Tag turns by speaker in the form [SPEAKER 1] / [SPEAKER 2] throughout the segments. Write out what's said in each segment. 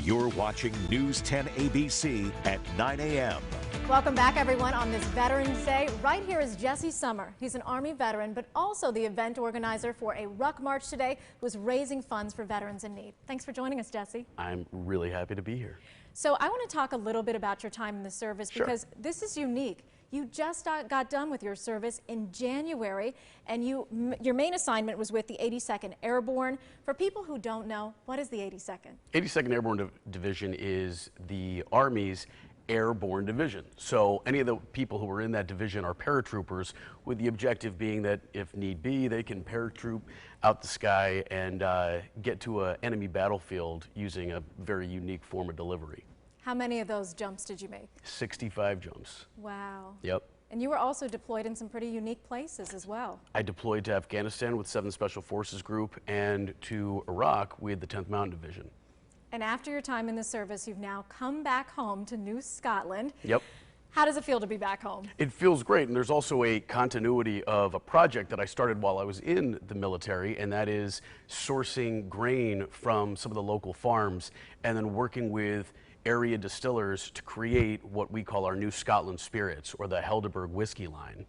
[SPEAKER 1] You're watching News 10 ABC at 9 a.m.
[SPEAKER 2] Welcome back, everyone, on this Veterans Day. Right here is Jesse Sommer. He's an Army veteran, but also the event organizer for a Ruck March today, who's raising funds for veterans in need. Thanks for joining us, Jesse.
[SPEAKER 3] I'm really happy to be here.
[SPEAKER 2] So I want to talk a little bit about your time in the service because this is unique. You just got done with your service in January, and your main assignment was with the 82nd Airborne. For people who don't know, what is the 82nd?
[SPEAKER 3] 82nd Airborne Division is the Army's airborne division. So any of the people who are in that division are paratroopers, with the objective being that if need be, they can paratroop out the sky and get to an enemy battlefield using a very unique form of delivery.
[SPEAKER 2] How many of those jumps did you make?
[SPEAKER 3] 65 jumps.
[SPEAKER 2] Wow.
[SPEAKER 3] Yep.
[SPEAKER 2] And you were also deployed in some pretty unique places as well.
[SPEAKER 3] I deployed to Afghanistan with 7th Special Forces Group and to Iraq with the 10th Mountain Division.
[SPEAKER 2] And after your time in the service, you've now come back home to New Scotland.
[SPEAKER 3] Yep.
[SPEAKER 2] How does it feel to be back home?
[SPEAKER 3] It feels great, and there's also a continuity of a project that I started while I was in the military, and that is sourcing grain from some of the local farms and then working with area distillers to create what we call our New Scotland spirits, or the Helderberg whiskey line.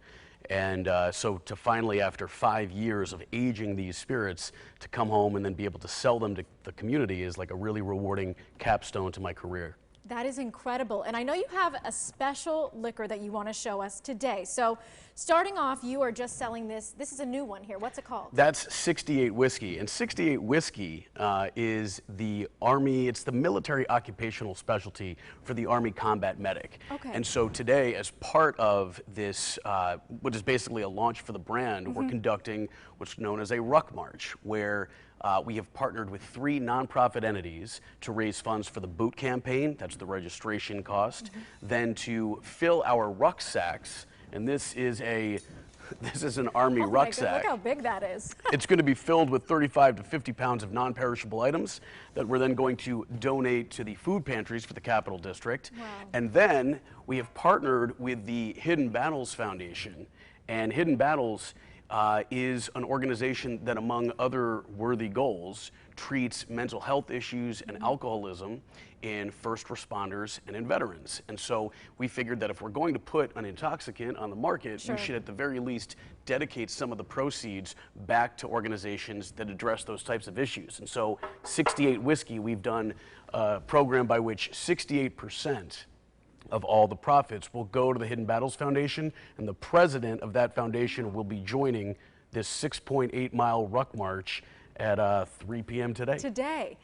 [SPEAKER 3] And so to finally, after 5 years of aging these spirits, to come home and then be able to sell them to the community is like a really rewarding capstone to my career.
[SPEAKER 2] That is incredible. And I know you have a special liquor that you want to show us today. So starting off, you are just selling this. This is a new one here. What's it called?
[SPEAKER 3] That's 68 whiskey. And 68 whiskey is the Army, it's the military occupational specialty for the Army combat medic.
[SPEAKER 2] Okay.
[SPEAKER 3] And so today, as part of this, which is basically a launch for the brand, we're conducting what's known as a Ruck March, where we have partnered with 3 nonprofit entities to raise funds for the boot campaign, that's the registration cost, then to fill our rucksacks, and this is an Army rucksack.
[SPEAKER 2] Look how big that is.
[SPEAKER 3] It's going to be filled with 35 to 50 pounds of non-perishable items that we're then going to donate to the food pantries for the Capital District.
[SPEAKER 2] Wow.
[SPEAKER 3] And then we have partnered with the Hidden Battles Foundation, and Hidden Battles is an organization that, among other worthy goals, treats mental health issues and alcoholism in first responders and in veterans. And so we figured that if we're going to put an intoxicant on the market, we should at the very least dedicate some of the proceeds back to organizations that address those types of issues. And so 68 Whiskey, we've done a program by which 68% of all the profits will go to the Hidden Battles Foundation, and the president of that foundation will be joining this 6.8-mile Ruck March at 3 p.m. today.
[SPEAKER 2] Today.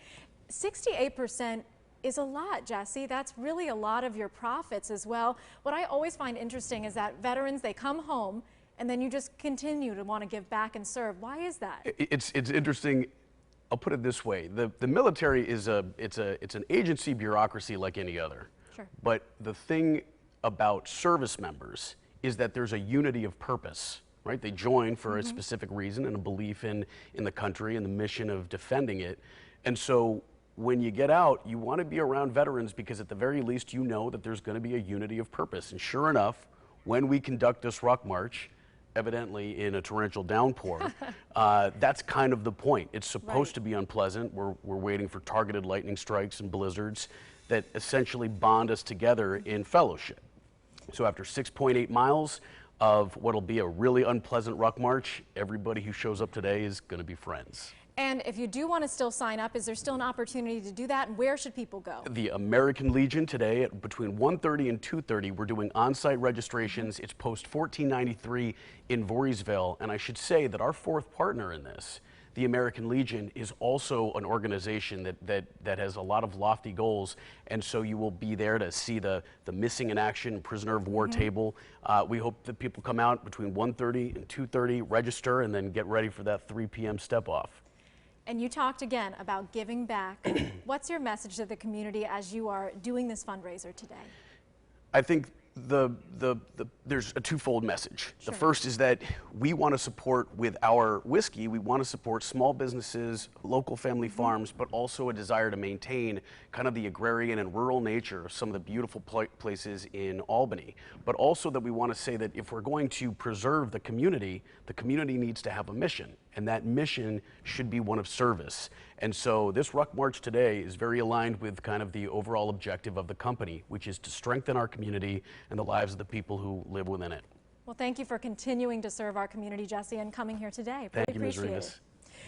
[SPEAKER 2] 68% is a lot, Jesse. That's really a lot of your profits as well. What I always find interesting is that veterans, they come home and then you just continue to want to give back and serve. Why is that?
[SPEAKER 3] It's interesting. I'll put it this way. The military is it's an agency bureaucracy like any other.
[SPEAKER 2] Sure.
[SPEAKER 3] But the thing about service members is that there's a unity of purpose, right? They join for a specific reason and a belief in the country and the mission of defending it. And so when you get out, you want to be around veterans because at the very least you know that there's going to be a unity of purpose. And sure enough, when we conduct this Ruck March, evidently in a torrential downpour, that's kind of the point. It's supposed to be unpleasant. We're waiting for targeted lightning strikes and blizzards that essentially bond us together in fellowship. So after 6.8 miles of what'll be a really unpleasant Ruck March, everybody who shows up today is going to be friends.
[SPEAKER 2] And if you do want to still sign up, is there still an opportunity to do that? And where should people go?
[SPEAKER 3] The American Legion today at between 1:30 and 2:30, we're doing on-site registrations. It's post 1493 in Voorheesville. And I should say that our 4th partner in this, the American Legion, is also an organization that has a lot of lofty goals, and so you will be there to see the missing in action prisoner of war table. We hope that people come out between 1:30 and 2:30, register, and then get ready for that 3 p.m. step off.
[SPEAKER 2] And you talked again about giving back. What's your message to the community as you are doing this fundraiser today?
[SPEAKER 3] I think there's a twofold message.
[SPEAKER 2] Sure.
[SPEAKER 3] The first is that we want to support, with our whiskey, we want to support small businesses, local family farms, but also a desire to maintain kind of the agrarian and rural nature of some of the beautiful places in Albany. But also that we want to say that if we're going to preserve the community needs to have a mission. and that mission should be one of service. And so this Ruck March today is very aligned with kind of the overall objective of the company, which is to strengthen our community and the lives of the people who live within it.
[SPEAKER 2] Well, thank you for continuing to serve our community, Jesse, and coming here today.
[SPEAKER 3] Thank you, Ms.
[SPEAKER 2] Appreciate
[SPEAKER 3] Rivas.
[SPEAKER 2] it.